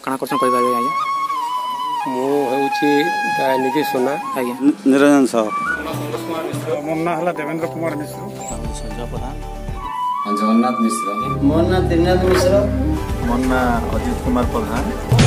काଣା करछन कहि पारे आज्ञा मु होउची निधि सोना आज्ञा निरंजन साहब मो ना हला देवेंद्र कुमार मिश्र संजय प्रधान जगन्नाथ मिश्र मो ना त्रिनाथ मिश्र मो ना अजित कुमार प्रधान